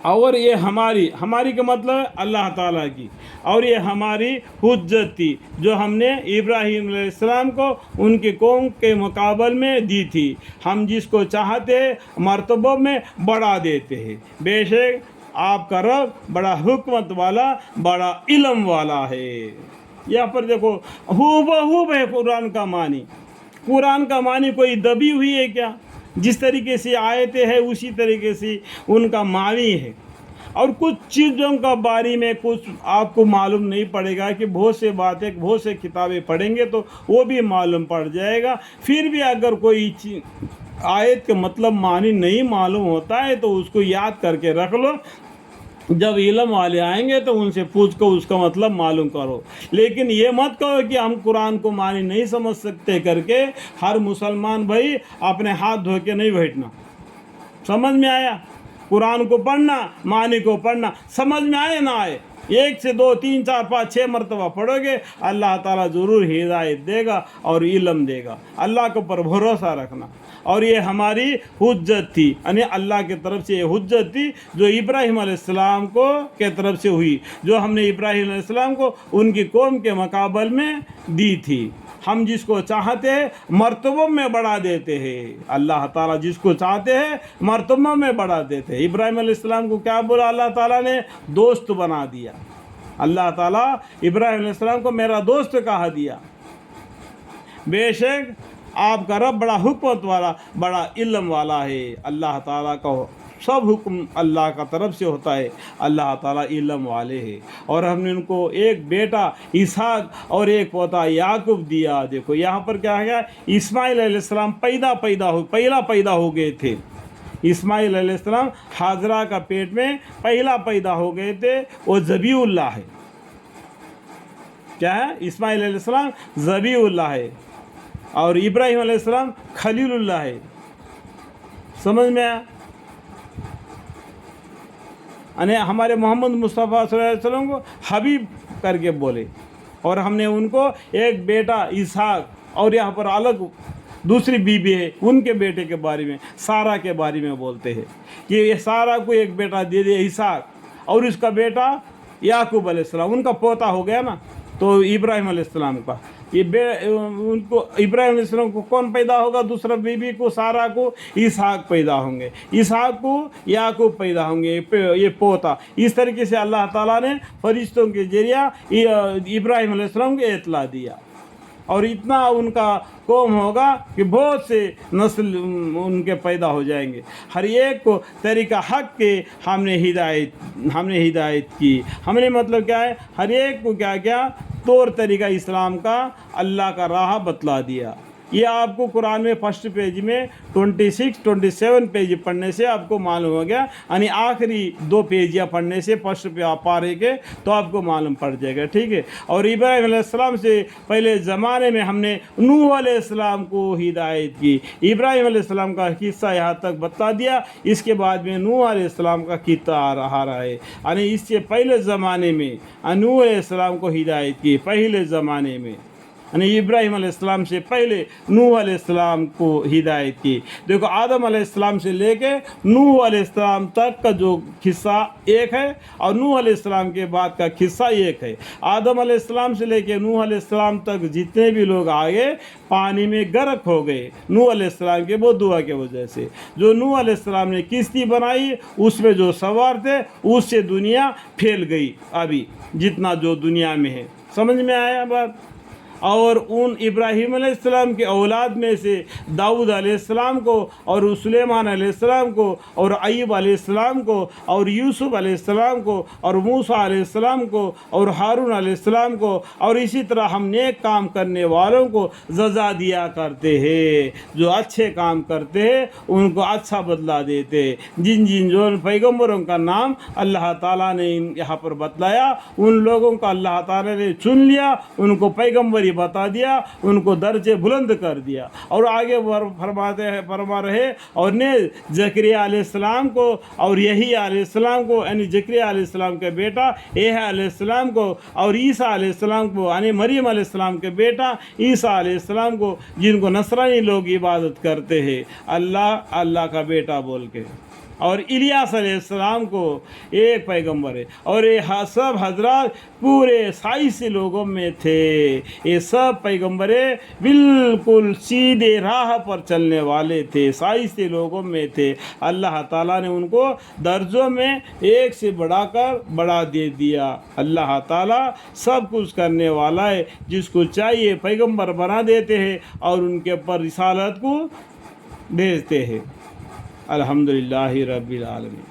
اور یہ ہماری کا مطلب ہے اللہ تعالیٰ کی، اور یہ ہماری حجت تھی جو ہم نے ابراہیم علیہ السلام کو ان کی قوم کے مقابل میں دی تھی۔ ہم جس کو چاہتے ہیں مرتبوں میں بڑھا دیتے ہیں۔ بے شک آپ کا رب بڑا حکمت والا، بڑا علم والا ہے۔ یہاں پر دیکھو ہو ہے قرآن کا معنی۔ قرآن کا معنی کوئی دبی ہوئی ہے کیا؟ جس طریقے سے آیتیں ہیں اسی طریقے سے ان کا معنی ہے۔ اور کچھ چیزوں کا بارے میں کچھ آپ کو معلوم نہیں پڑے گا کہ بہت سے باتیں، بہت سے کتابیں پڑھیں گے تو وہ بھی معلوم پڑ جائے گا۔ پھر بھی اگر کوئی آیت کا مطلب معنی نہیں معلوم ہوتا ہے تو اس کو یاد کر کے رکھ لو، جب علم والے آئیں گے تو ان سے پوچھ کر اس کا مطلب معلوم کرو۔ لیکن یہ مت کہو کہ ہم قرآن کو معنی نہیں سمجھ سکتے کر کے ہر مسلمان بھائی اپنے ہاتھ دھو کے نہیں بیٹھنا۔ سمجھ میں آیا؟ قرآن کو پڑھنا، معنی کو پڑھنا، سمجھ میں آئے نہ آئے، 1 سے 2 3 4 5 6 مرتبہ پڑھو گے، اللہ تعالیٰ ضرور ہدایت دے گا اور علم دے گا۔ اللہ کے اوپر بھروسہ رکھنا۔ اور یہ ہماری حجت تھی، یعنی اللہ کی طرف سے یہ حجت تھی جو ابراہیم علیہ السلام کو کے طرف سے ہوئی، جو ہم نے ابراہیم علیہ السلام کو ان کی قوم کے مقابل میں دی تھی۔ ہم جس کو چاہتے ہیں مرتبوں میں بڑھا دیتے ہیں۔ اللہ تعالیٰ جس کو چاہتے ہیں مرتبوں میں بڑھا دیتے ہیں۔ ابراہیم علیہ السلام کو کیا بولا اللہ تعالیٰ نے؟ دوست بنا دیا۔ اللہ تعالیٰ ابراہیم علیہ السلام کو میرا دوست کہا دیا۔ بے شک آپ کا رب بڑا حکمت والا، بڑا علم والا ہے۔ اللہ تعالیٰ کا سب حکم اللہ کا طرف سے ہوتا ہے۔ اللہ تعالیٰ علم والے ہیں۔ اور ہم نے ان کو ایک بیٹا اسحاق اور ایک پوتا یعقوب دیا۔ دیکھو یہاں پر کیا ہے، اسماعیل علیہ السلام پہلا پیدا ہو گئے تھے۔ اسماعیل علیہ السلام حاجرہ کا پیٹ میں پہلا پیدا ہو گئے تھے، وہ ذبیح اللہ ہے۔ کیا ہے؟ اسماعیل علیہ السلام ذبیح اللہ ہے، اور ابراہیم علیہ السلام خلیل اللہ ہے۔ سمجھ میں آیا؟ یعنی ہمارے محمد مصطفیٰ صلی اللہ علیہ وسلم کو حبیب کر کے بولے، اور ہم نے ان کو ایک بیٹا اسحاق، اور یہاں پر الگ دوسری بیوی ہے ان کے بیٹے کے بارے میں، سارہ کے بارے میں بولتے ہیں کہ یہ سارہ کو ایک بیٹا دے دے اسحاق، اور اس کا بیٹا یعقوب علیہ السلام، ان کا پوتا ہو گیا نا تو ابراہیم علیہ السلام کا ان کو ابراہیم علیہ السلام کو کون پیدا ہوگا؟ دوسرا بیوی کو سارہ کو اسحاق پیدا ہوں گے، اسحاق کو یعقوب پیدا ہوں گے، یہ پوتا۔ اس طریقے سے اللہ تعالیٰ نے فرشتوں کے ذریعہ ابراہیم علیہ السلام کو اطلاع دیا، اور اتنا ان کا قوم ہوگا کہ بہت سے نسل ان کے پیدا ہو جائیں گے۔ ہر ایک کو طریقہ حق کے ہم نے ہدایت کی۔ ہم نے مطلب کیا ہے، ہر ایک کو کیا کیا طور طریقہ اسلام کا اللہ کا راہ بتلا دیا۔ یہ آپ کو قرآن میں فرسٹ پیج میں 26 27 پیج پڑھنے سے آپ کو معلوم ہو گیا، یعنی آخری 2 پیج یا پڑھنے سے فرسٹ پارے کے تو آپ کو معلوم پڑ جائے گا، ٹھیک ہے۔ اور ابراہیم علیہ السلام سے پہلے زمانے میں ہم نے نوح علیہ السلام کو ہدایت کی۔ ابراہیم علیہ السلام کا قصہ یہاں تک بتا دیا، اس کے بعد میں نوح علیہ السلام کا قصہ آ رہا ہے، یعنی اس سے پہلے زمانے میں نوح علیہ السلام کو ہدایت کی، پہلے زمانے میں، یعنی ابراہیم علیہ السلام سے پہلے نوح علیہ السلام کو ہدایت کی۔ دیکھو آدم علیہ السلام سے لے کے نوح علیہ السلام تک کا جو قصہ ایک ہے، اور نوح علیہ السلام کے بعد کا قصہ ایک ہے۔ آدم علیہ السلام سے لے کے نوح علیہ السلام تک جتنے بھی لوگ آگے پانی میں غرق ہو گئے نوح علیہ السلام کے وہ دعا کی وجہ سے۔ جو نوح علیہ السلام نے کشتی بنائی اس میں جو سوار تھے اس سے دنیا پھیل گئی، ابھی جتنا جو دنیا میں ہے۔ سمجھ میں آیا بات؟ اور ان ابراہیم علیہ السلام کے اولاد میں سے داؤد علیہ السلام کو، اور سلیمان علیہ السلام کو، اور ایوب علیہ السلام کو، اور یوسف علیہ السلام کو، اور موسیٰ علیہ السلام کو، اور ہارون علیہ السلام کو، اور اسی طرح ہم نیک کام کرنے والوں کو سزا دیا کرتے ہیں۔ جو اچھے کام کرتے ہیں ان کو اچھا بدلہ دیتے ہیں۔ جن جو پیغمبروں کا نام اللہ تعالیٰ نے یہاں پر بتلایا، ان لوگوں کو اللہ تعالیٰ نے چن لیا، ان کو پیغمبری بتا دیا، ان کو درجے بلند کر دیا۔ اور آگے فرما رہے، اور نے زکریا علیہ السلام کو اور یحییٰ علیہ السلام کو، یعنی زکریا علیہ السلام کے بیٹا یحییٰ علیہ السلام کو، اور عیسیٰ علیہ السلام کو، یعنی مریم علیہ السلام کے بیٹا عیسیٰ علیہ السلام کو، جن کو نصرانی لوگ عبادت کرتے ہیں اللہ کا بیٹا بول کے۔ اور الیاس علیہ السلام کو ایک پیغمبر ہے، اور یہ سب حضرات پورے سائنسی لوگوں میں تھے، یہ سب پیغمبریں بالکل سیدھے راہ پر چلنے والے تھے، سائنسی لوگوں میں تھے۔ اللہ تعالیٰ نے ان کو درجوں میں ایک سے بڑھا کر بڑھا دے دیا۔ اللہ تعالیٰ سب کچھ کرنے والا ہے، جس کو چاہیے پیغمبر بنا دیتے ہیں اور ان کے اوپر رسالت کو بھیجتے ہیں۔ الحمدللہ رب العالمین۔